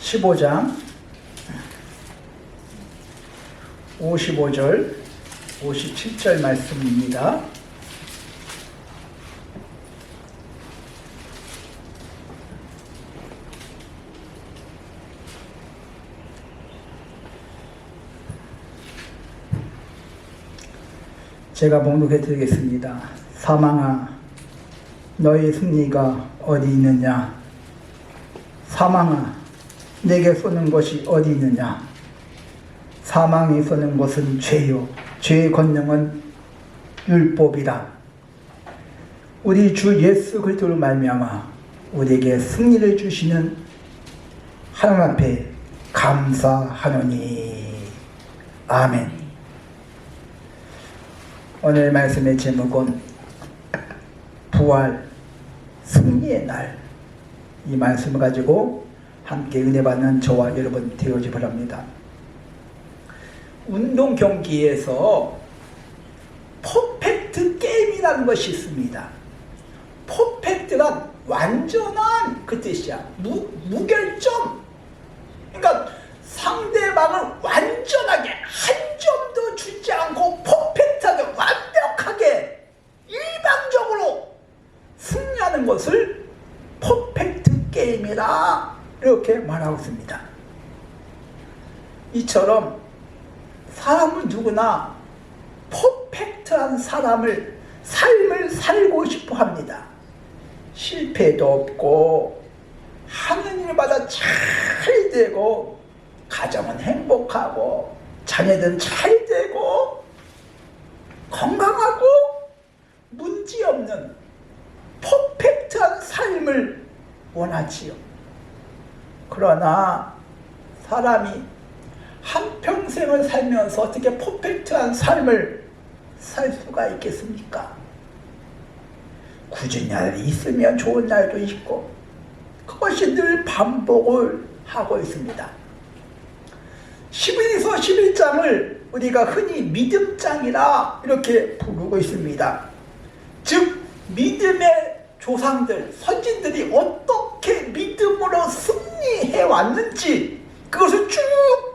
15장 55절 57절 말씀입니다. 제가 봉독해 드리겠습니다. 사망아, 너의 승리가 어디 있느냐? 사망아, 내게 쏘는 것이 어디 있느냐? 사망이 쏘는 것은 죄요, 죄의 권능은 율법이라. 우리 주 예수 그리스도로 말미암아 우리에게 승리를 주시는 하나님 앞에 감사하노니. 아멘. 오늘 말씀의 제목은 부활, 승리의 날. 이 말씀을 가지고 함께 은혜 받는 저와 여러분 되어지 바랍니다. 운동 경기에서 퍼펙트 게임이라는 것이 있습니다. 퍼펙트란 완전한 그 뜻이야. 무결점. 그러니까 상대방을 완전하게 한 점도 주지 않고 퍼펙트하게 완벽하게 일방적으로 승리하는 것을 퍼펙트 게임이라 이렇게 말하고 있습니다. 이처럼 사람은 누구나 퍼펙트한 삶을 살고 싶어 합니다. 실패도 없고 하는 일마다 잘 되고 가정은 행복하고 자녀들은 잘 되고 건강하고 문제없는 퍼펙트한 삶을 원하지요. 그러나 사람이 한평생을 살면서 어떻게 퍼펙트한 삶을 살 수가 있겠습니까? 굳은 날이 있으면 좋은 날도 있고 그것이 늘 반복을 하고 있습니다. 11에서 11장을 우리가 흔히 믿음장이라 이렇게 부르고 있습니다. 즉 믿음의 조상들, 선진들이 어떻게 믿음으로 승리해 왔는지 그것을 쭉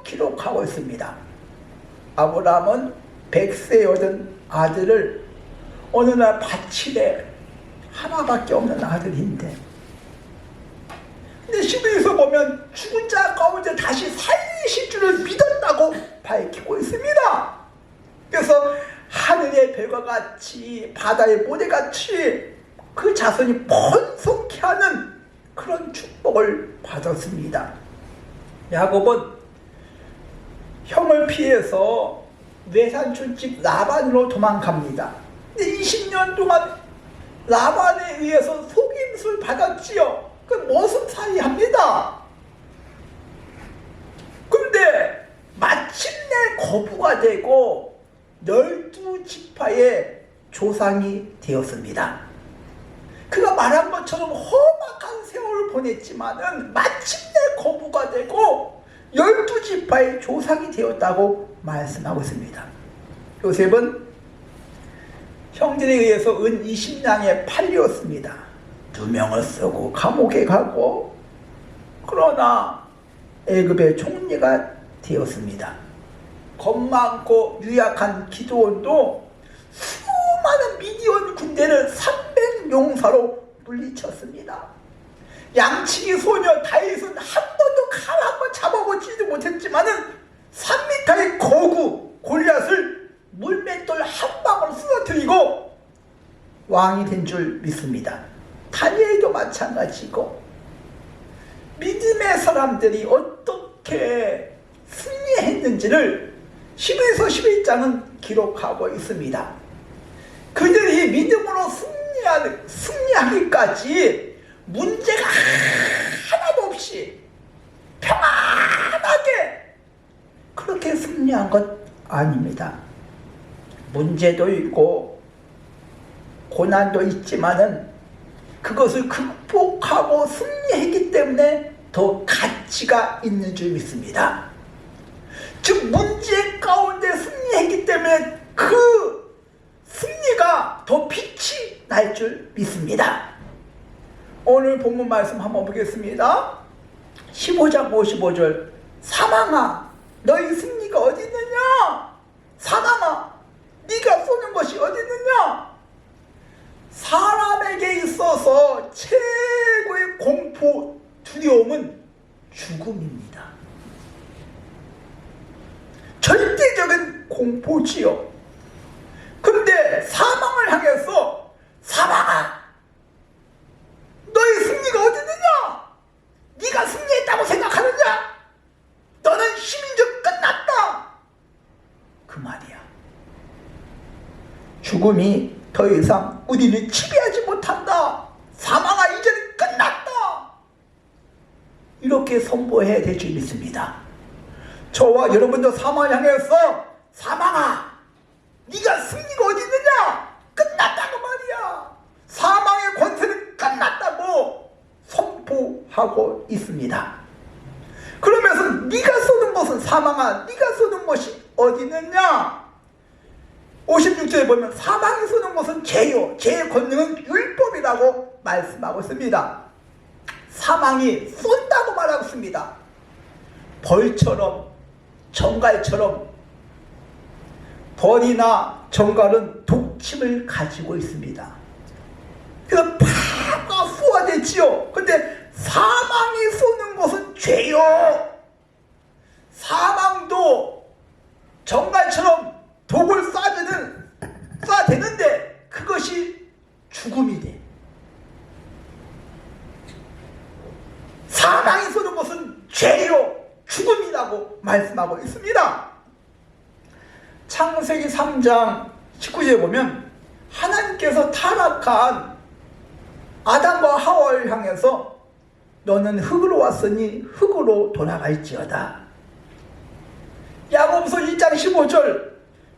기록하고 있습니다. 아브라함은 100세에 얻은 아들을 어느 날 바치래. 하나밖에 없는 아들인데, 근데 11에서 보면 죽은 자 가운데 다시 살리실 줄을 믿었다고 밝히고 있습니다. 그래서 하늘의 별과 같이 바다의 모래같이 그 자손이 번성케 하는 그런 축복을 받았습니다. 야곱은 형을 피해서 외삼촌집 라반으로 도망갑니다. 근데 20년 동안 라반에 의해서 속임수를 받았지요. 그 머슴살이 합니다. 그런데 마침내 거부가 되고 12지파의 조상이 되었습니다. 그가 말한 것처럼 험악한 세월을 보냈지만은 마침내 거부가 되고 12지파의 조상이 되었다고 말씀하고 있습니다. 요셉은 형들에 의해서 은 20냥에 팔렸습니다. 2명을 쓰고 감옥에 가고, 그러나 애굽의 총리가 되었습니다. 겁 많고 유약한 기드온도 수많은 미디안 군대를 300용사로 물리쳤습니다. 양치기 소녀 다윗은 한 번도 칼 한 번 잡아보지도 못했지만은 3m의 거구 골리앗을 물맷돌 한 방울 쓰러뜨리고 왕이 된 줄 믿습니다. 다니엘도 마찬가지고, 믿음의 사람들이 어떻게 승리했는지를 10에서 11장은 기록하고 있습니다. 그들이 믿음으로 승리하기까지 문제가 하나도 없이 평안하게 그렇게 승리한 것 아닙니다. 문제도 있고 고난도 있지만은 그것을 극복하고 승리했기 때문에 더 가치가 있는 줄 믿습니다. 즉 문제 가운데 승리했기 때문에 그 승리가 더 빛이 날 줄 믿습니다. 오늘 본문 말씀 한번 보겠습니다. 15장 55절 사망아 너희 승리가 어디 있느냐? 사망아 네가 쏘는 것이 어디 있느냐? 사람에게 있어서 최고의 공포 두려움은 죽음입니다. 절대적인 공포지요. 근데 사망을 향해서 사망아 너의 승리가 어디 있느냐? 네가 승리했다고 생각하느냐? 너는 시민적 끝났다. 그 말이야. 죽음이 더 이상 우리를 지배하지 못한다. 사망아 이제는 끝났다. 이렇게 선포해야 될 줄 믿습니다. 저와 여러분도 사망을 향해서 사망아 네가 승리가 어디 있느냐? 끝났다고 말이야. 사망의 권세는 끝났다고 선포하고 있습니다. 그러면서 네가 쏘는 것은 사망아 네가 쏘는 것이 어디 있느냐? 56절에 보면 사망이 쏘는 것은 죄요 죄의 권능은 율법이라고 말씀하고 있습니다. 사망이 쏜다고 말하고 있습니다. 벌처럼 정갈처럼 벌이나 정갈은 독침을 가지고 있습니다. 그래서 파가 쏘아대지요. 근데 사망이 쏘는 것은 죄요. 사망도 정갈처럼 독을 쏴대는데 그것이 죽음이 돼. 사망이 쏘는 것은 죄요 죽음이라고 말씀하고 있습니다. 창세기 3장 19절에 보면 하나님께서 타락한 아담과 하와를 향해서 너는 흙으로 왔으니 흙으로 돌아갈지어다. 야고보서 1장 15절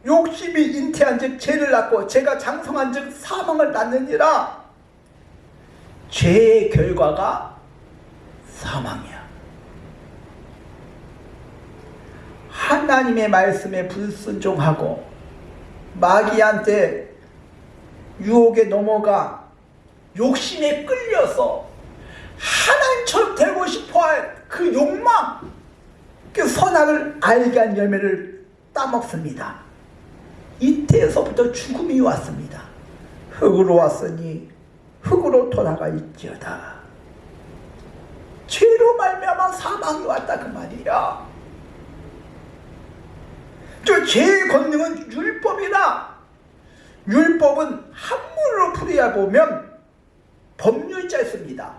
욕심이 잉태한 즉 죄를 낳고 죄가 장성한 즉 사망을 낳느니라. 죄의 결과가 사망이야. 하나님의 말씀에 불순종하고 마귀한테 유혹에 넘어가 욕심에 끌려서 하나님처럼 되고 싶어할 그 욕망, 그 선악을 알게 한 열매를 따먹습니다. 이때에서부터 죽음이 왔습니다. 흙으로 왔으니 흙으로 돌아갈지어다. 죄로 말미암아 사망이 왔다 그 말이야. 저 죄의 권능은 율법이다. 율법은 한문으로 풀이해 보면 법률자였습니다.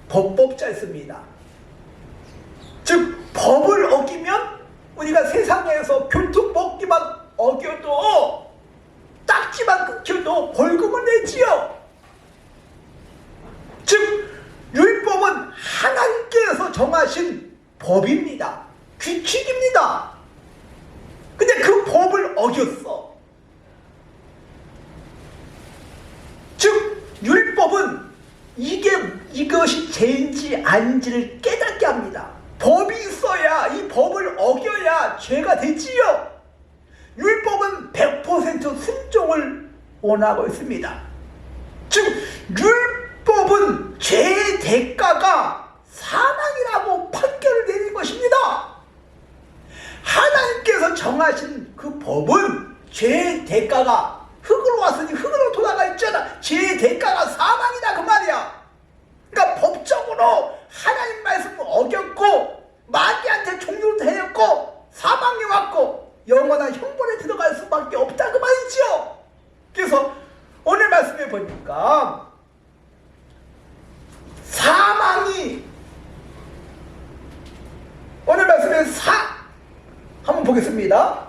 법법자였습니다. 즉 법을 어기면 우리가 세상에서 교통 먹기만 어겨도 딱지만 끊겨도 벌금을 내지요. 즉 율법은 하나님께서 정하신 법입니다. 규칙입니다. 근데 그 법을 어겼어. 즉 율법은 이것이 죄인지 아닌지를 깨닫게 합니다. 법이 있어야 이 법을 어겨야 죄가 되지요. 율법은 100% 순종을 원하고 있습니다. 즉 율법은 죄의 대가가 사망이라고 판결을 내린 것입니다. 하나님께서 정하신 그 법은 죄의 대가가 흙으로 왔으니 흙으로 돌아갈지어다. 죄의 대가가 사망이다 그 말이야. 그러니까 법적으로 하나님 말씀을 어겼고 마귀한테 종료를 되었고 사망이 왔고 영원한 형벌에 들어갈 수밖에 없다 그 말이죠. 그래서 오늘 말씀에 보니까 사망이 오늘 말씀에 한번 보겠습니다.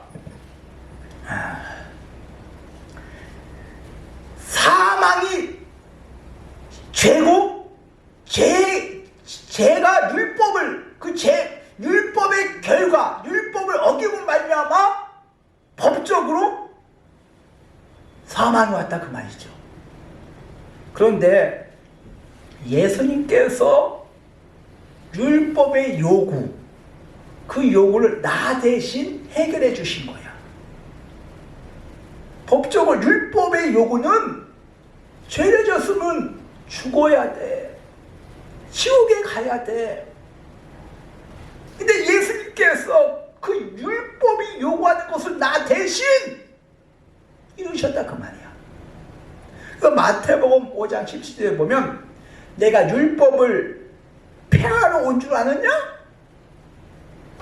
사망이 죄고 죄가 율법을 율법의 결과 율법을 어기고 말미암아 법적으로 사망이 왔다 그 말이죠. 그런데 예수님께서 율법의 요구 그 요구를 나 대신 해결해 주신 거야. 법적으로 율법의 요구는 죄를 졌으면 죽어야 돼. 지옥에 가야 돼. 근데 예수님께서 그 율법이 요구하는 것을 나 대신 이루셨다 그 말이야. 그 마태복음 5장 17절에 보면 내가 율법을 폐하러 온 줄 아느냐?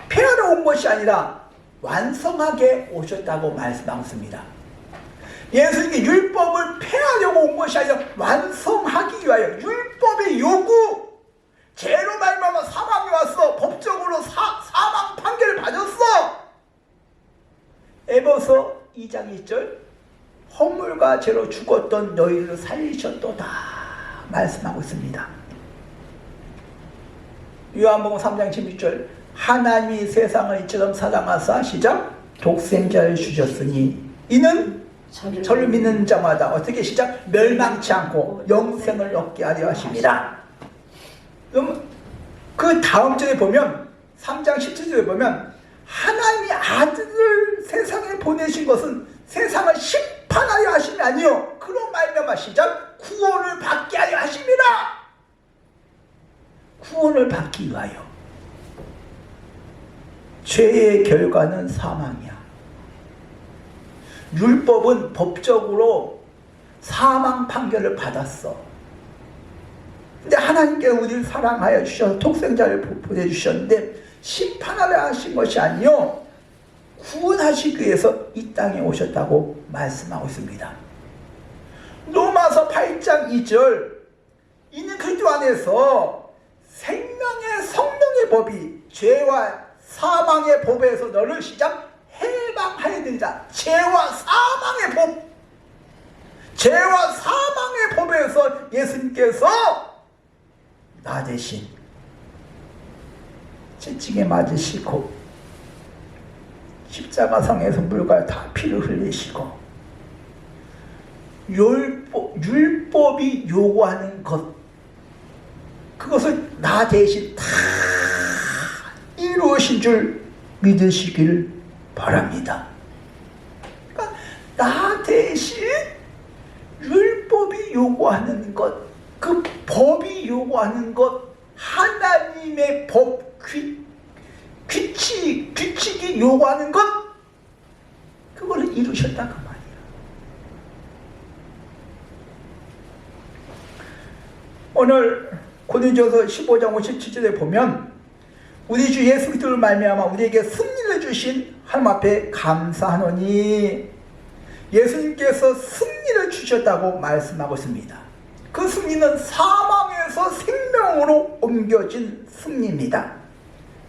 폐하러 온 것이 아니라 완성하게 오셨다고 말씀하고 있습니다. 예수님이 율법을 폐하려고 온 것이 아니라 완성하기 위하여 율법의 요구, 죄로 말미암아 사망이 왔어. 법적으로 사망 판결을 받았어. 에베소 2장 2절 허물과 죄로 죽었던 너희를 살리셨도다 말씀하고 있습니다. 요한복음 3장 16절 하나님이 세상을 이처럼 사랑하사 시작 독생자를 주셨으니 이는 저를 믿는 자마다 어떻게 시작 멸망치 않고 영생을 얻게 하려 하십니다. 그럼 그 다음 절에 보면 3장 17절에 보면 하나님이 아들을 세상에 보내신 것은 세상을 심판하려 하심이 아니요 그로 말미암아 시작 구원을 받게 하려 하심이라. 구원을 받기 위하여. 죄의 결과는 사망이야. 율법은 법적으로 사망 판결을 받았어. 근데 하나님께서 우리를 사랑하여 주셔서 독생자를 보내주셨는데 심판하려 하신 것이 아니요 구원하시기 위해서 이 땅에 오셨다고 말씀하고 있습니다. 로마서 8장 2절 이는 그리스도 안에서 생명의 성령의 법이 죄와 사망의 법에서 너를 시작 해방하여 되리라. 죄와 사망의 법, 죄와 사망의 법에서 예수님께서 나 대신 채찍에 맞으시고 십자가상에서 물과 다 피를 흘리시고 율법이 요구하는 것 그것을 나 대신 다 이루으신 줄 믿으시기를 바랍니다. 그러니까 나 대신 율법이 요구하는 것, 그 법이 요구하는 것, 하나님의 법, 규칙이 요구하는 것, 그걸 이루셨다 그 말이야. 오늘 고린도전서 15장 57절에 보면 우리 주 예수 그리스도를 말미암아 우리에게 승리를 주신 하나님 앞에 감사하노니 예수님께서 승리를 주셨다고 말씀하고 있습니다. 그 승리는 사망에서 생명으로 옮겨진 승리입니다.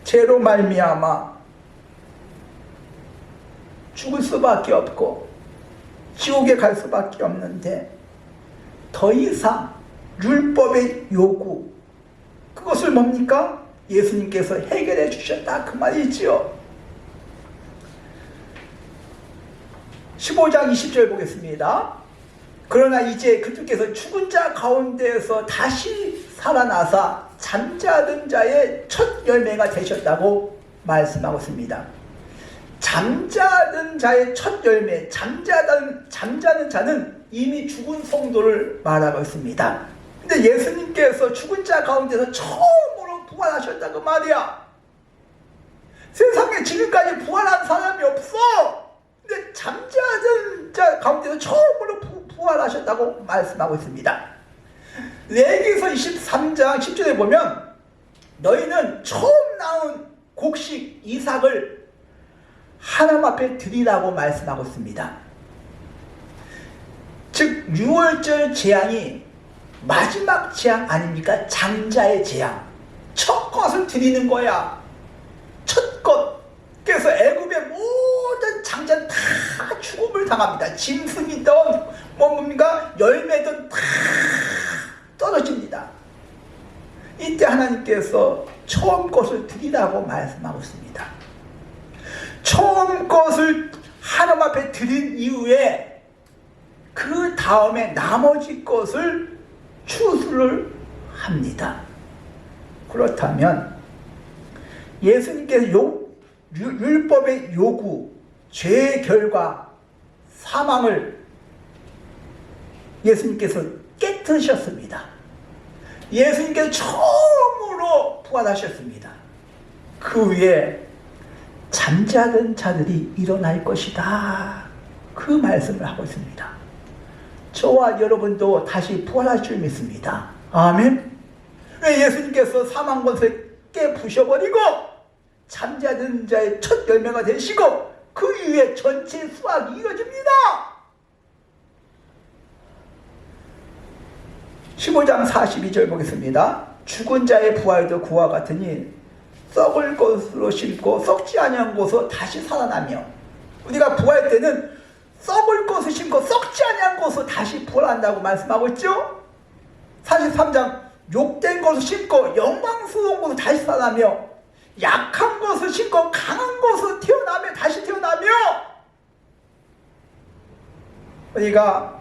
죄로 말미암아 죽을 수밖에 없고 지옥에 갈 수밖에 없는데 더 이상 율법의 요구 그것을 뭡니까? 예수님께서 해결해 주셨다 그 말이지요. 15장 20절 보겠습니다. 그러나 이제 그분께서 죽은 자 가운데에서 다시 살아나사 잠자던 자의 첫 열매가 되셨다고 말씀하고 있습니다. 잠자던 자의 첫 열매, 잠자는 자는 이미 죽은 성도를 말하고 있습니다. 근데 예수님께서 죽은 자 가운데서 처음으로 부활하셨다 그 말이야. 세상에 지금까지 부활한 사람이 없어. 근데 잠자던 자 가운데서 처음으로 부활하셨다고 말씀하고 있습니다. 레위기서 23장 10절에 보면 너희는 처음 나온 곡식 이삭을 하나님 앞에 드리라고 말씀하고 있습니다. 즉 6월절 재앙이 마지막 재앙 아닙니까? 장자의 재앙. 첫 것을 드리는 거야. 첫 것. 그래서 애굽의 모든 장자는 다 죽음을 당합니다. 짐승이든 뭡니까? 열매든 다 떨어집니다. 이때 하나님께서 처음 것을 드리라고 말씀하고 있습니다. 처음 것을 하나님 앞에 드린 이후에 그 다음에 나머지 것을 추수를 합니다. 그렇다면 예수님께서 율법의 요구, 죄의 결과, 사망을 예수님께서 깨뜨리셨습니다. 예수님께서 처음으로 부활하셨습니다. 그 위에 잠자던 자들이 일어날 것이다. 그 말씀을 하고 있습니다. 저와 여러분도 다시 부활할 줄 믿습니다. 아멘. 왜 예수님께서 사망 권세를 깨부셔버리고 잠자던 자의 첫 열매가 되시고 그 이후에 전체 수확이 이루어집니다. 15장 42절 보겠습니다. 죽은 자의 부활도 그와 같으니 썩을 것으로 심고 썩지 아니한 것으로 다시 살아나며, 우리가 부활 때는 썩을 것을 심고 썩지 아니한 것으로 다시 부활한다고 말씀하고 있죠. 43장 욕된 것을 심고 영광스러운 것으로 다시 살아나며, 약한 것을 심고 강한 것으로 태어나며 다시 태어나며, 우리가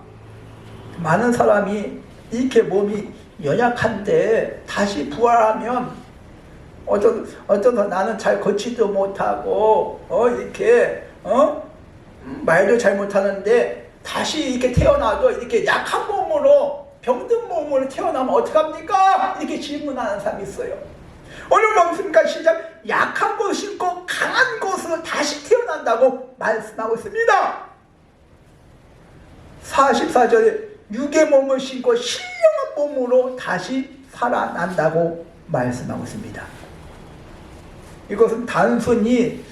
많은 사람이 이렇게 몸이 연약한데 다시 부활하면 어쩌다 나는 잘 걷지도 못하고 이렇게 말도 잘 못하는데 다시 이렇게 태어나도 이렇게 약한 몸으로 병든 몸으로 태어나면 어떡합니까? 이렇게 질문하는 사람이 있어요. 오늘 말씀과 시작, 약한 것을 심고 강한 것으로 다시 태어난다고 말씀하고 있습니다. 44절에 육의 몸을 심고 신령한 몸으로 다시 살아난다고 말씀하고 있습니다. 이것은 단순히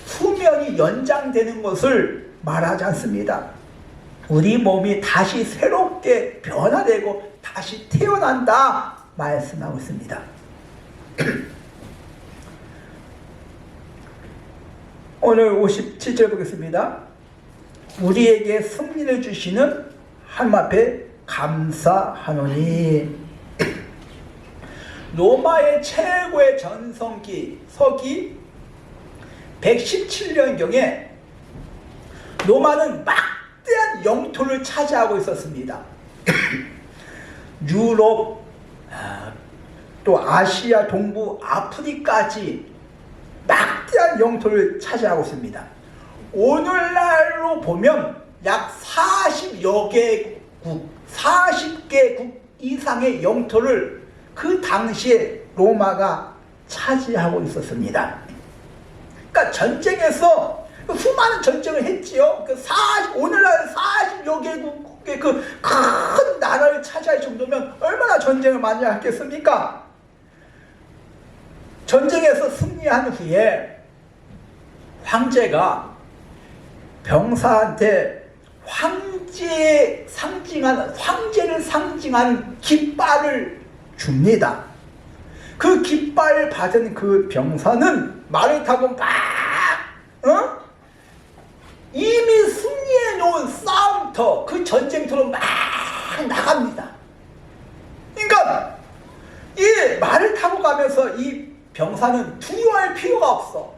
수명이 연장되는 것을 말하지 않습니다. 우리 몸이 다시 새롭게 변화되고 다시 태어난다 말씀하고 있습니다. 오늘 57절 보겠습니다. 우리에게 승리를 주시는 하나님 앞에 감사하노니. 로마의 최고의 전성기 서기 117년경에 로마는 막대한 영토를 차지하고 있었습니다. 유럽, 또 아시아 동부 아프리카까지 막대한 영토를 차지하고 있습니다. 오늘날로 보면 약 40여 개국, 40개국 이상의 영토를 그 당시에 로마가 차지하고 있었습니다. 그러니까 전쟁에서 수많은 전쟁을 했지요. 오늘날 40여 개국의 그 큰 나라를 차지할 정도면 얼마나 전쟁을 많이 했겠습니까? 전쟁에서 승리한 후에 황제가 병사한테 황제를 상징한 깃발을 줍니다. 그 깃발을 받은 그 병사는 말을 타고 이미 승리해 놓은 싸움터, 그 전쟁터로 막 나갑니다. 그러니까 이 말을 타고 가면서 이 병사는 두려워할 필요가 없어.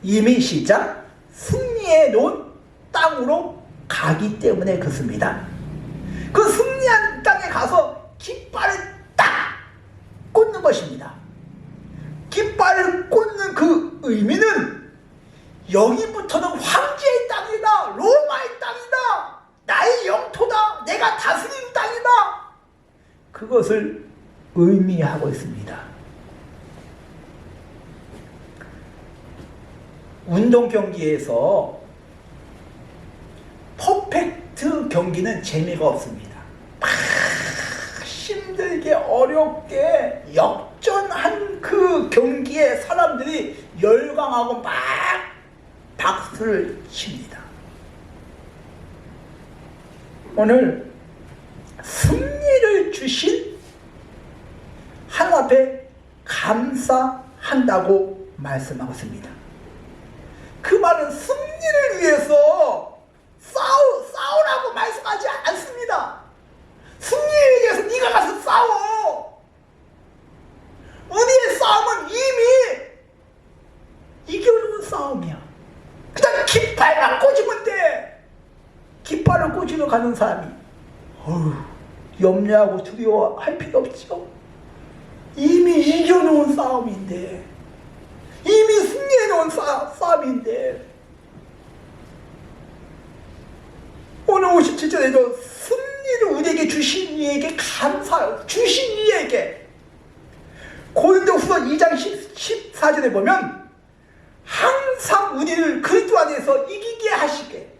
이미 시작 승리해 놓은 땅으로 가기 때문에 그렇습니다. 그 승리한 땅에 가서 깃발을 딱 꽂는 것입니다. 깃발을 꽂는 그 의미는 여기부터는 황제의 땅이다, 로마의 땅이다, 나의 영토다, 내가 다스리는 땅이다, 그것을 의미하고 있습니다. 운동 경기에서 퍼펙트 경기는 재미가 없습니다. 힘들게 어렵게 역전한 그 경기에 사람들이 열광하고 막 박수를 칩니다. 오늘 승리를 주신 하나님 앞에 감사한다고 말씀하고 있습니다. 그 말은 승리를 위해서 싸우라고 말씀하지 않습니다. 승리에 위해서 네가 가서 싸워. 우리의 싸움은 이미 이겨놓은 싸움이야. 그냥 깃발만 꽂으면 돼. 깃발을 꽂으러 가는 사람이 염려하고 두려워할 필요 없죠. 이미 이겨놓은 싸움인데, 이미 승리해놓은 싸움인데, 오늘 57절에도 승리를 우리에게 주신 이에게 감사해요. 주신 이에게. 고린도후서 2장 14 14절에 보면 항상 우리를 그리스도 안에서 이기게 하시게,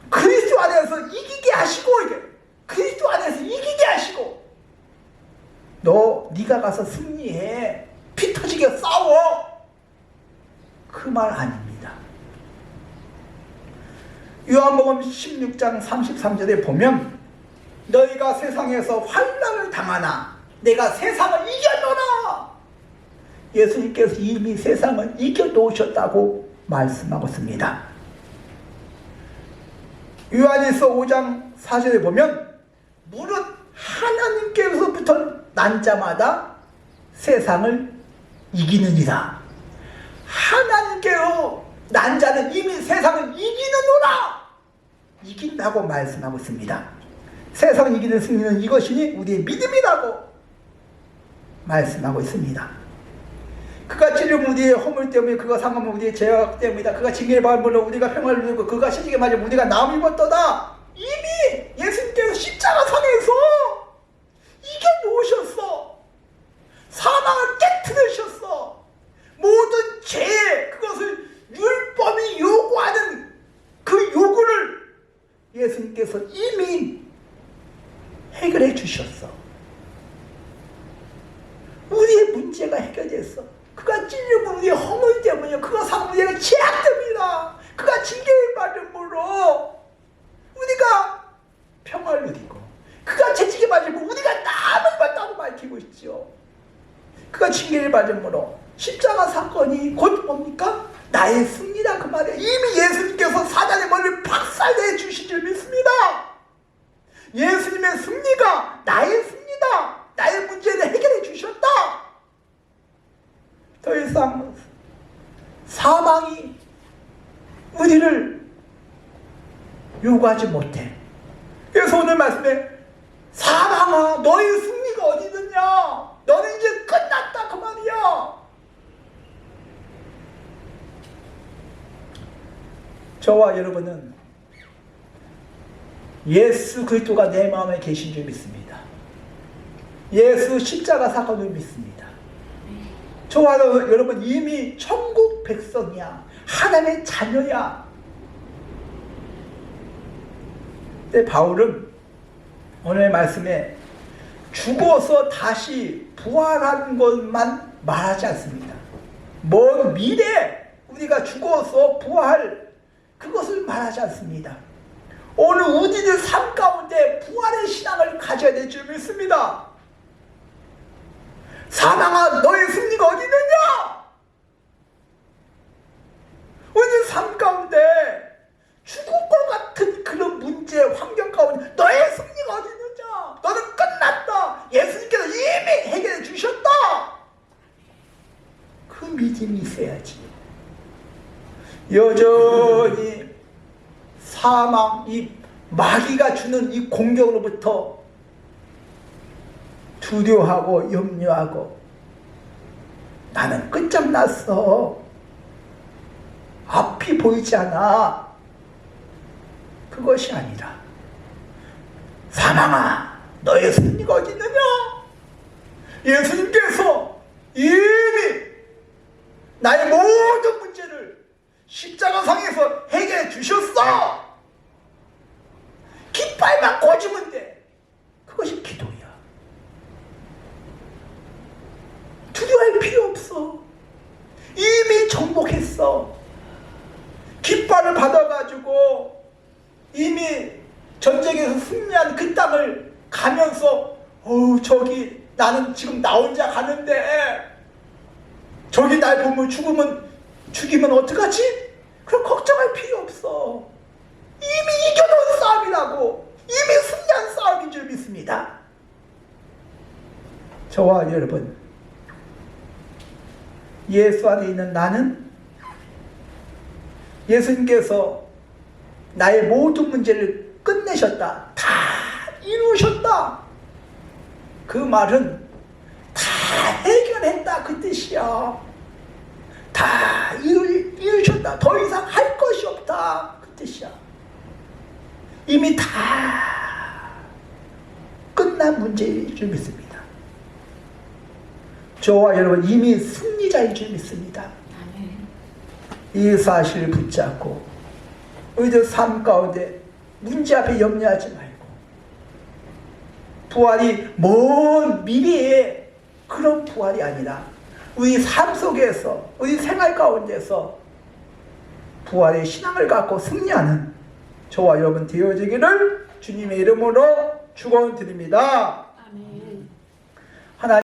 그리스도 안에서 이기게 하시고, 이게 그리스도 안에서 이기게 하시고, 네가 가서 승리해, 피 터지게 싸워, 그 말 아닙니다. 요한복음 16장 33절에 보면 너희가 세상에서 환난을 당하나 내가 세상을 이겨노라. 예수님께서 이미 세상을 이겨놓으셨다고 말씀하고 있습니다. 요한일서 5장 4절에 보면 무릇 하나님께로부터 난 자마다 세상을 이기느니라. 하나님께로 난 자는 이미 세상을 이기느노라. 이긴다고 말씀하고 있습니다. 세상을 이기는 승리는 이것이니 우리의 믿음이라고 말씀하고 있습니다. 그가 찔림 우리의 허물 때문에, 그가 상함은 우리의 죄악 때문이다. 그가 징계를 받음으로 우리가 평화를 누리고 그가 시직에 맞아 우리가 나음을 입었도다. 이미 예수님께서 십자가 상에서 이겨놓으셨어. 사망을 깨트리셨어. 모든 죄, 그것을 율법이 요구하는 그 요구를 예수님께서 이미 해결해 주셨어. 우리의 문제가 해결됐어. 그가 찔림은 우리의 허물 때문이요, 그가 상함은 우리의 죄악 때문이다. 그가 징계를 받음으로 우리가 평화를 누리고, 그가 채찍에 맞으면 우리가 나음을 받다고 밝히고 있죠. 그가 징계를 받음으로 십자가 사건이 곧 뭡니까? 나의 승리다, 그 말이에요. 이미 예수님께서 사단의 머리를 박살내 주신 줄 믿습니다. 예수님의 승리가 나의 승리다. 나의 문제를 해결해 주셨다. 더 이상 사망이 우리를 요구하지 못해. 그래서 오늘 말씀에 사망아 너의 승리가 어디 있느냐, 너는 이제 끝났다, 그 말이야. 저와 여러분은 예수 그리스도가 내 마음에 계신 줄 믿습니다. 예수 십자가 사건을 믿습니다. 저와 여러분 이미 천국 백성이야. 하나님의 자녀야. 근데 바울은 오늘 말씀에 죽어서 다시 부활한 것만 말하지 않습니다. 먼 미래 우리가 죽어서 부활, 그것을 말하지 않습니다. 오늘 우리들 삶 가운데 부활의 신앙을 가져야 될 줄 믿습니다. 사망아 너의 승리가 어디 있느냐? 우리들 삶 가운데 죽을 것 같은 그런 문제, 환경 가운데 너의 승리가 어디 있느냐? 너는 끝났다. 예수님께서 이미 해결해 주셨다. 그 믿음이 있어야지. 여전히 사망, 이 마귀가 주는 이 공격으로부터 두려워하고 염려하고 나는 끝장났어, 앞이 보이지 않아, 그것이 아니라 사망아 너의 승리가 어디 있느냐? 예수님께서 이미 나의 모든 문제를 십자가상에서 해결해 주셨어. 깃발만 꽂으면 돼. 그것이 기도야. 두려워할 필요 없어. 이미 정복했어. 깃발을 받아가지고 이미 전쟁에서 승리한 그 땅을 가면서 저기 나는 지금 나 혼자 가는데 저기 날 보면 죽이면 어떡하지? 그럼 걱정할 필요 없어. 이미 이겨놓은 싸움이라고, 이미 승리한 싸움인 줄 믿습니다. 저와 여러분, 예수 안에 있는 나는 예수님께서 나의 모든 문제를 끝내셨다, 다 이루셨다, 그 말은 다 해결했다, 그 뜻이야. 다 이루셨다, 더 이상 할 것이 없다, 그 뜻이야. 이미 다 끝난 문제일 줄 믿습니다. 저와 여러분 이미 승리자인 줄 믿습니다. 이 사실을 붙잡고 우리들 삶 가운데 문제 앞에 염려하지 말고 부활이 먼 미래의 그런 부활이 아니라 우리 삶 속에서 우리 생활 가운데서 부활의 신앙을 갖고 승리하는 저와 여러분 되어지기를 주님의 이름으로 축원드립니다. 아멘.